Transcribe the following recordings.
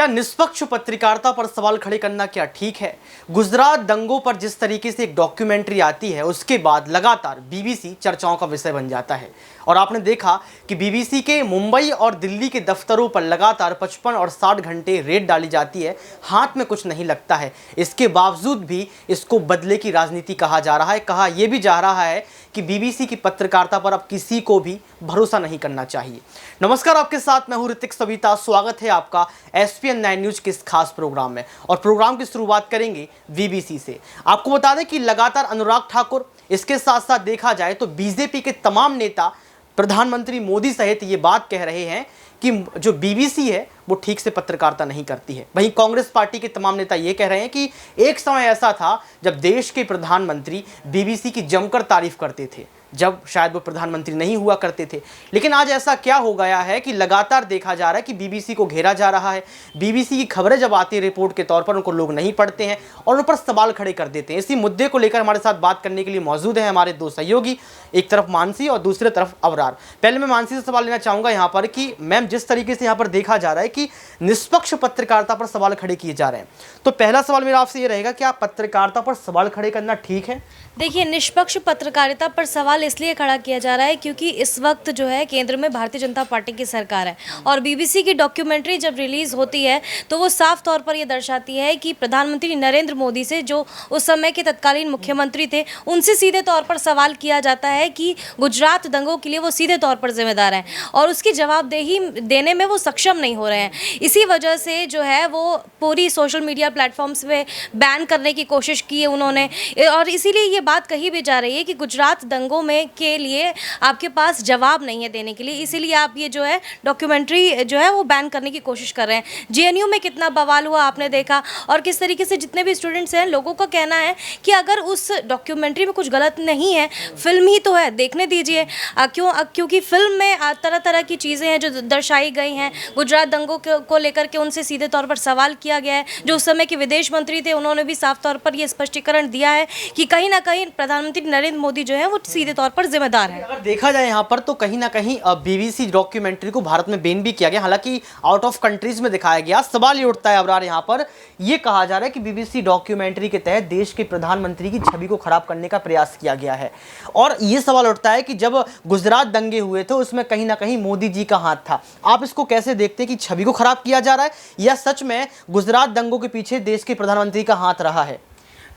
क्या निष्पक्ष पत्रकारिता पर सवाल खड़े करना क्या ठीक है? गुजरात दंगों पर जिस तरीके से एक डॉक्यूमेंट्री आती है उसके बाद लगातार बीबीसी चर्चाओं का विषय बन जाता है और आपने देखा कि बीबीसी के मुंबई और दिल्ली के दफ्तरों पर लगातार 55 और 60 घंटे रेड डाली जाती है, हाथ में कुछ नहीं लगता है। इसके बावजूद भी इसको बदले की राजनीति कहा जा रहा है। कहा यह भी जा रहा है कि बीबीसी की पत्रकारिता पर अब किसी को भी भरोसा नहीं करना चाहिए। नमस्कार, आपके साथ मैं हूं ऋतिक सविता। स्वागत है आपका एसपीएन 9 न्यूज के इस खास प्रोग्राम में और प्रोग्राम की शुरुआत करेंगे बीबीसी से। आपको बता दें कि लगातार अनुराग ठाकुर, इसके साथ साथ देखा जाए तो बीजेपी के तमाम नेता प्रधानमंत्री मोदी सहित ये बात कह रहे हैं कि जो बीबीसी है वो ठीक से पत्रकारिता नहीं करती है। वहीं कांग्रेस पार्टी के तमाम नेता ये कह रहे हैं कि एक समय ऐसा था जब देश के प्रधानमंत्री बीबीसी की जमकर तारीफ करते थे, जब शायद वो प्रधानमंत्री नहीं हुआ करते थे। लेकिन आज ऐसा क्या हो गया है कि लगातार देखा जा रहा है कि बीबीसी को घेरा जा रहा है। बीबीसी की खबरें जब आती है रिपोर्ट के तौर पर, उनको लोग नहीं पढ़ते हैं और उन पर सवाल खड़े कर देते हैं। इसी मुद्दे को लेकर हमारे साथ बात करने के लिए मौजूद है हमारे दो सहयोगी, एक तरफ मानसी और दूसरी तरफ अबरार। पहले मैं मानसी से सवाल लेना चाहूँगा यहाँ पर कि मैम, जिस तरीके से यहाँ पर देखा जा रहा है कि निष्पक्ष पत्रकारिता पर सवाल खड़े किए जा रहे हैं, तो पहला सवाल मेरा आपसे ये रहेगा कि आप पत्रकारिता पर सवाल खड़े करना ठीक है? देखिए, निष्पक्ष पत्रकारिता पर सवाल इसलिए खड़ा किया जा रहा है क्योंकि इस वक्त जो है केंद्र में भारतीय जनता पार्टी की सरकार है और बीबीसी की डॉक्यूमेंट्री जब रिलीज़ होती है तो वो साफ तौर पर ये दर्शाती है कि प्रधानमंत्री नरेंद्र मोदी से, जो उस समय के तत्कालीन मुख्यमंत्री थे, उनसे सीधे तौर पर सवाल किया जाता है कि गुजरात दंगों के लिए वो सीधे तौर पर जिम्मेदार हैं और उसकी जवाबदेही देने में वो सक्षम नहीं हो रहे हैं। इसी वजह से जो है वो पूरी सोशल मीडिया प्लेटफॉर्म्स पे बैन करने की कोशिश की है उन्होंने और इसीलिए ये बात कही भी जा रही है कि गुजरात दंगों में के लिए आपके पास जवाब नहीं है देने के लिए, इसीलिए आप ये जो है डॉक्यूमेंट्री जो है वो बैन करने की कोशिश कर रहे हैं। जेएनयू में कितना बवाल हुआ आपने देखा और किस तरीके से जितने भी स्टूडेंट्स हैं, लोगों का कहना है कि अगर उस डॉक्यूमेंट्री में कुछ गलत नहीं है, फिल्म ही तो है, देखने दीजिए। क्योंकि फिल्म में तरह तरह की चीज़ें हैं जो दर्शाई गई हैं। गुजरात दंगों को लेकर के उनसे सीधे तौर पर सवाल किया गया है। जो उस समय के विदेश मंत्री थे उन्होंने भी साफ तौर पर यह स्पष्टीकरण दिया है कि कहीं ना कहीं प्रधानमंत्री नरेंद्र मोदी जो है वो सीधे तौर पर जिम्मेदार है। अगर देखा जाए यहाँ पर तो कहीं ना कहीं बीबीसी डॉक्यूमेंट्री को भारत में बैन भी किया गया, हालांकि आउट ऑफ कंट्रीज में दिखाया गया। सवाल ये उठता है अबरार, यहाँ पर ये कहा जा रहा है कि बीबीसी डॉक्यूमेंट्री के तहत देश के प्रधानमंत्री की छवि को खराब करने का प्रयास किया गया है और ये सवाल उठता है कि जब गुजरात दंगे हुए थे उसमें कहीं ना कहीं मोदी जी का हाथ था। आप इसको कैसे देखते हैं कि छवि को खराब किया जा रहा है या सच में गुजरात दंगों के पीछे देश के प्रधानमंत्री का हाथ रहा है?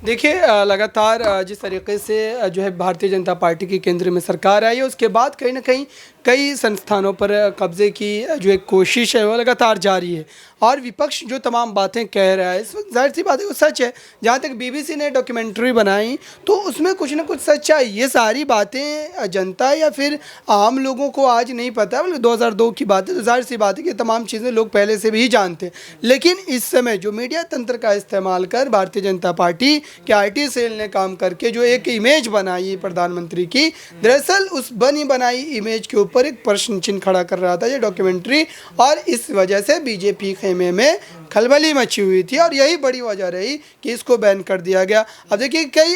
देखिए, लगातार जिस तरीके से जो है भारतीय जनता पार्टी की केंद्र में सरकार आई है, उसके बाद कहीं ना कहीं कई संस्थानों पर कब्जे की जो एक कोशिश है वो लगातार जारी है और विपक्ष जो तमाम बातें कह रहा है इस वक्त जाहिर सी बात है वो सच है। जहाँ तक बीबीसी ने डॉक्यूमेंट्री बनाई तो उसमें कुछ ना कुछ सच्चाई, ये सारी बातें जनता या फिर आम लोगों को आज नहीं पता, मतलब 2002 की बात है तो जाहिर सी बात है कि तमाम चीज़ें लोग पहले से भी जानते हैं। लेकिन इस समय जो मीडिया तंत्र का इस्तेमाल कर भारतीय जनता पार्टी के आईटी सेल ने काम करके जो एक इमेज बनाई प्रधानमंत्री की, दरअसल उस बनी बनाई इमेज के ऊपर एक प्रश्न चिन्ह खड़ा कर रहा था ये डॉक्यूमेंट्री और इस वजह से बीजेपी खेमे में खलबली मची हुई थी और यही बड़ी वजह रही कि इसको बैन कर दिया गया। अब देखिए, कई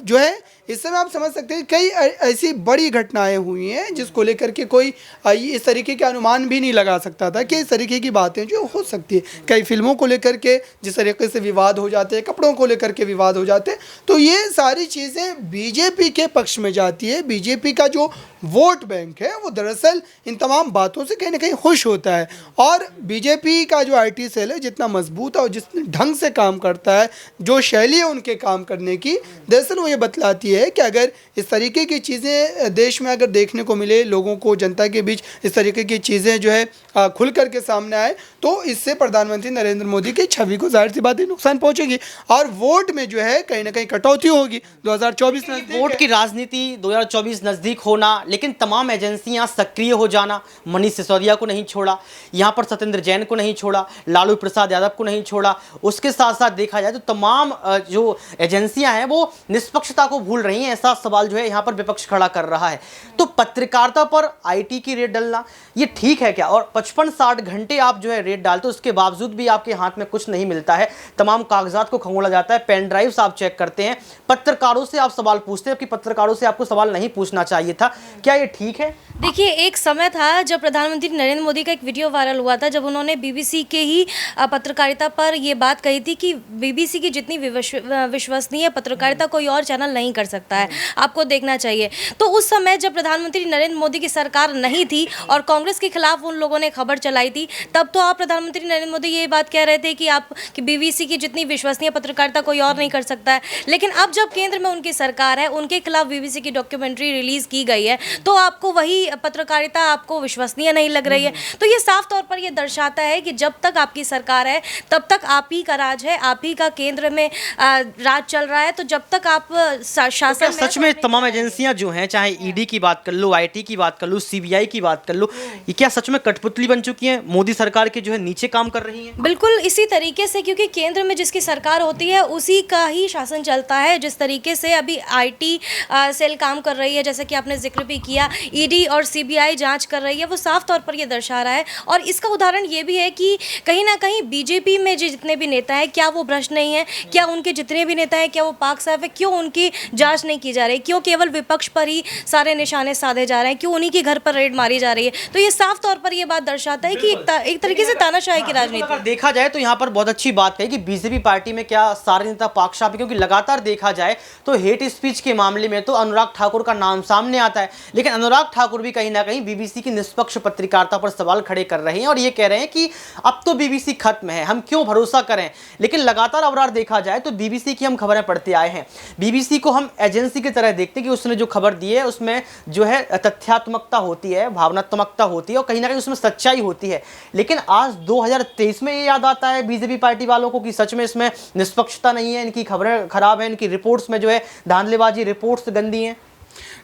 जो है इस समय आप समझ सकते हैं कई ऐसी बड़ी घटनाएं हुई हैं जिसको लेकर के कोई इस तरीके के अनुमान भी नहीं लगा सकता था कि इस तरीके की बातें जो हो सकती है। कई फिल्मों को लेकर के जिस तरीके से विवाद हो जाते हैं, कपड़ों को लेकर के विवाद हो जाते हैं, तो ये सारी चीज़ें बीजेपी के पक्ष में जाती है। बीजेपी का जो वोट बैंक है वो दरअसल इन तमाम बातों से कहीं ना कहीं खुश होता है और बीजेपी का जो आईटी सेल है जितना मजबूत है और जिस ढंग से काम करता है, जो शैली है उनके काम करने की, दरअसल वो ये बतलाती है कि अगर इस तरीके की चीज़ें देश में अगर देखने को मिले, लोगों को, जनता के बीच इस तरीके की चीज़ें जो है खुल करके सामने आए तो इससे प्रधानमंत्री नरेंद्र मोदी की छवि को जाहिर सी बात है नुकसान पहुंचेगी और वोट में जो है कहीं ना कहीं कटौती होगी। 2024 वोट की राजनीति 2024 नज़दीक होना, लेकिन तमाम एजेंसियां सक्रिय हो जाना, मनीष सिसोदिया को नहीं छोड़ा, यहाँ पर सत्येंद्र जैन को नहीं छोड़ा, लालू प्रसाद यादव को नहीं छोड़ा, उसके साथ साथ देखा जाए तो तमाम जो एजेंसियां हैं वो निष्पक्षता को भूल रही हैं, ऐसा सवाल जो है यहाँ पर विपक्ष खड़ा कर रहा है। तो पत्रकारिता पर आईटी की रेड डालना ये ठीक है क्या? और 55-60 घंटे आप जो है रेड डालते हो, उसके बावजूद भी आपके हाथ में कुछ नहीं मिलता है, तमाम कागजात को खंगोला जाता है, पेन ड्राइव्स आप चेक करते हैं, पत्रकारों से आप सवाल पूछते हैं कि पत्रकारों से आपको सवाल नहीं पूछना चाहिए था, क्या ये ठीक है? देखिए, एक समय था जब प्रधानमंत्री नरेंद्र मोदी का एक वीडियो वायरल हुआ था जब उन्होंने बीबीसी के ही पत्रकारिता पर ये बात कही थी कि बीबीसी की जितनी विश्वसनीय पत्रकारिता कोई और चैनल नहीं कर सकता है, आपको देखना चाहिए। तो उस समय जब प्रधानमंत्री नरेंद्र मोदी की सरकार नहीं थी और कांग्रेस के खिलाफ उन लोगों ने खबर चलाई थी, तब तो आप प्रधानमंत्री नरेंद्र मोदी ये बात कह रहे थे कि बीबीसी की जितनी विश्वसनीय पत्रकारिता कोई और नहीं कर सकता है। लेकिन अब जब केंद्र में उनकी सरकार है, उनके खिलाफ बीबीसी की डॉक्यूमेंट्री रिलीज की गई है, तो आपको वही पत्रकारिता आपको विश्वसनीय नहीं लग रही है। तो ये साफ तौर पर ये दर्शाता है कि जब तक आपकी सरकार है तब तक आप ही का राज है, आप ही का केंद्र में राज चल रहा है। तो जब तक आप शासन में सच में तमाम एजेंसियां जो हैं, चाहे ईडी की बात कर लो, आईटी की बात कर लो, सीबीआई की बात कर लो, ये क्या सच में कठपुतली बन चुकी हैं, मोदी सरकार के जो है नीचे काम कर रही हैं? बिल्कुल इसी तरीके से, क्योंकि केंद्र में जिसकी सरकार होती है उसी का ही शासन चलता है। जिस तरीके से अभी आईटी सेल काम कर रही है, जैसे कि आपने जिक्र भी किया, ईडी और सीबीआई जांच कर रही है, वो साफ तौर पर ये दर्शा रहा है। और इसका उदाहरण ये भी है कि कहीं ना कहीं बीजेपी में जितने भी नेता हैं, क्या वो भ्रष्ट नहीं है? क्या उनके जितने भी नेता हैं, क्या वो पाक साफ है? क्यों उनकी जांच नहीं की जा रही? क्यों केवल विपक्ष पर ही सारे निशाने साधे जा रहे हैं? क्यों उन्हीं के घर पर रेड मारी जा रही है? तो ये साफ तौर पर ये बात दर्शाता है कि एक तरीके से तानाशाही की राजनीति। अगर देखा जाए तो यहाँ पर बहुत अच्छी बात है कि बीजेपी पार्टी में क्या सारे नेता पाक साफ है, क्योंकि लगातार देखा जाए तो हेट स्पीच के मामले में तो अनुराग ठाकुर का नाम सामने आता है, लेकिन अनुराग ठाकुर भी कहीं ना कहीं बीबीसी की निष्पक्ष पत्रकारिता पर सवाल खड़े कर रहे हैं और ये कह रहे हैं कि अब तो बीबीसी खत्म है, हम क्यों भरोसा करें। लेकिन लगातार अवरार देखा जाए तो बीबीसी की हम खबरें पढ़ते आए हैं, बीबीसी को हम एजेंसी की तरह देखते हैं कि उसने जो खबर दी है उसमें जो है तथ्यात्मकता होती है, भावनात्मकता होती है और कहीं ना कहीं उसमें सच्चाई होती है। लेकिन आज 2023 में ये याद आता है बीजेपी पार्टी वालों को कि सच में इसमें निष्पक्षता नहीं है, इनकी खबरें खराब हैं, इनकी रिपोर्ट्स में जो है धांधलेबाजी, रिपोर्ट्स गंदी हैं।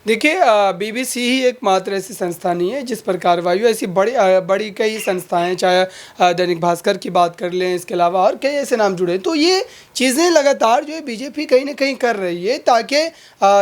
देखिए, बीबीसी ही एकमात्र ऐसी संस्था नहीं है जिस पर कार्रवाई हो। ऐसी बड़ी कई संस्थाएं, चाहे दैनिक भास्कर की बात कर लें, इसके अलावा और कई ऐसे नाम जुड़े। तो ये चीज़ें लगातार जो है बीजेपी कहीं ना कहीं कर रही है, ताकि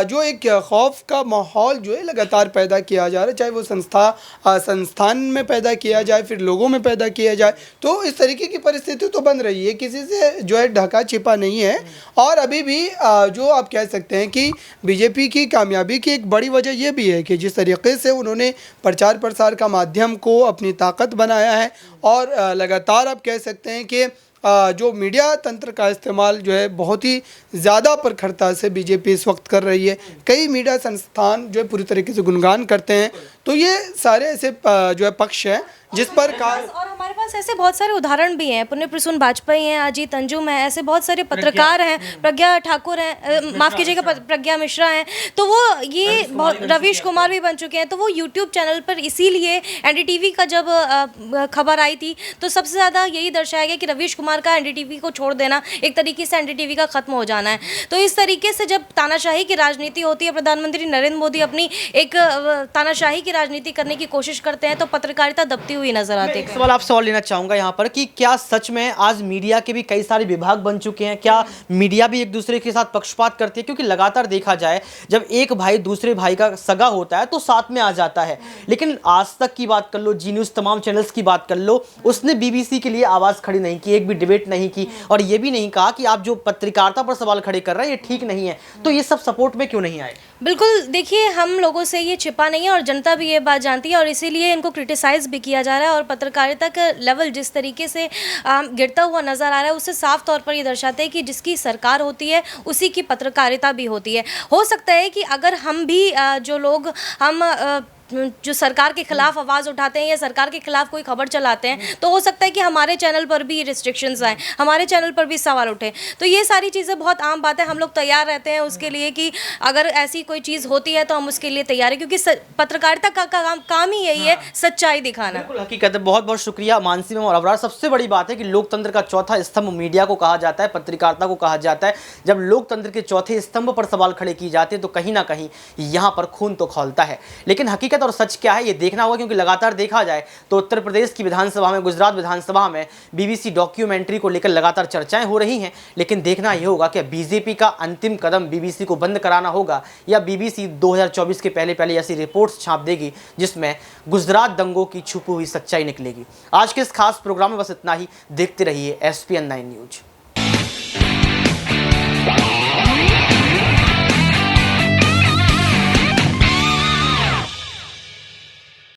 जो एक खौफ का माहौल जो है लगातार पैदा किया जा रहा है, चाहे वो संस्थान में पैदा किया जाए, फिर लोगों में पैदा किया जाए। तो इस तरीके की परिस्थिति तो बन रही है, किसी से जो है ढका छिपा नहीं है। और अभी भी जो आप कह सकते हैं कि बीजेपी की कामयाबी की एक बड़ी वजह यह भी है कि जिस तरीके से उन्होंने प्रचार प्रसार का माध्यम को अपनी ताकत बनाया है और लगातार आप कह सकते हैं कि जो मीडिया तंत्र का इस्तेमाल जो है बहुत ही ज़्यादा प्रखरता से बीजेपी इस वक्त कर रही है। कई मीडिया संस्थान जो है पूरी तरीके से गुणगान करते हैं। तो ये सारे ऐसे जो है पक्ष हैं जिस पर और हमारे पास ऐसे बहुत सारे उदाहरण भी हैं। पुण्य प्रसून वाजपेयी हैं, अजीत अंजुम हैं, ऐसे बहुत सारे पत्रकार हैं, प्रज्ञा ठाकुर हैं, माफ़ कीजिएगा प्रज्ञा मिश्रा हैं। तो वो ये बहुत, रवीश कुमार भी बन चुके हैं। तो वो यूट्यूब चैनल पर इसीलिए एनडीटीवी का जब खबर आई थी तो सबसे ज़्यादा यही दर्शाया गया कि रवीश कुमार का एनडीटीवी को छोड़ देना, एक तरीके से एनडीटीवी का ख़त्म हो जाना है। तो इस तरीके से जब तानाशाही की राजनीति होती है, प्रधानमंत्री नरेंद्र मोदी अपनी एक तानाशाही की राजनीति करने की कोशिश करते हैं, तो पत्रकारिता दबती हुई नजर आती है। एक सवाल आपसे और लेना चाहूंगा यहाँ पर कि क्या सच में आज मीडिया के भी कई सारे विभाग बन चुके हैं? क्या मीडिया भी एक दूसरे के साथ पक्षपात करती है? क्योंकि लगातार देखा जाए जब एक भाई दूसरे भाई का सगा होता है तो साथ में आ जाता है, लेकिन आज तक की बात कर लो, जी न्यूज़, तमाम चैनल्स की बात कर लो, उसने बीबीसी के लिए आवाज़ खड़ी नहीं की, एक भी डिबेट नहीं की और ये भी नहीं कहा कि आप जो पत्रकारिता पर सवाल खड़े कर रहे हैं ये ठीक नहीं है। तो ये सब सपोर्ट में क्यों नहीं आए? बिल्कुल, देखिए, हम लोगों से ये छिपा नहीं है और जनता भी ये बात जानती है और इसीलिए इनको क्रिटिसाइज़ भी किया जा रहा है। और पत्रकारिता का लेवल जिस तरीके से गिरता हुआ नज़र आ रहा है, उससे साफ तौर पर ये दर्शाते हैं कि जिसकी सरकार होती है उसी की पत्रकारिता भी होती है। हो सकता है कि अगर हम भी जो लोग जो सरकार के खिलाफ आवाज़ उठाते हैं या सरकार के खिलाफ कोई खबर चलाते हैं, तो हो सकता है कि हमारे चैनल पर भी रिस्ट्रिक्शंस आए, हमारे चैनल पर भी सवाल उठे। तो ये सारी चीज़ें बहुत आम बात है, हम लोग तैयार रहते हैं उसके लिए कि अगर ऐसी कोई चीज़ होती है तो हम उसके लिए तैयार हैं, क्योंकि पत्रकारिता का काम ही यही है, सच्चाई दिखाना। बिल्कुल हकीकत है। बहुत बहुत शुक्रिया मानसी मैम और अबरार। सबसे बड़ी बात है कि लोकतंत्र का चौथा स्तंभ मीडिया को कहा जाता है, पत्रकारिता को कहा जाता है। जब लोकतंत्र के चौथे स्तंभ पर सवाल खड़े किए जाते हैं तो कहीं ना कहीं यहाँ पर खून तो खौलता है। लेकिन हकीकत और सच क्या है ये देखना होगा, क्योंकि लगातार देखा जाए तो उत्तर प्रदेश की विधानसभा में, गुजरात विधानसभा में बीबीसी डॉक्यूमेंट्री को लेकर लगातार चर्चाएं हो रही हैं। लेकिन देखना यह होगा कि बीजेपी का अंतिम कदम बीबीसी को बंद कराना होगा या बीबीसी 2024 के पहले ऐसी रिपोर्ट्स छाप देगी जिसमें गुजरात दंगों की छुपी हुई सच्चाई निकलेगी। आज के इस खास प्रोग्राम में बस इतना ही। देखते रहिए SPN9 न्यूज।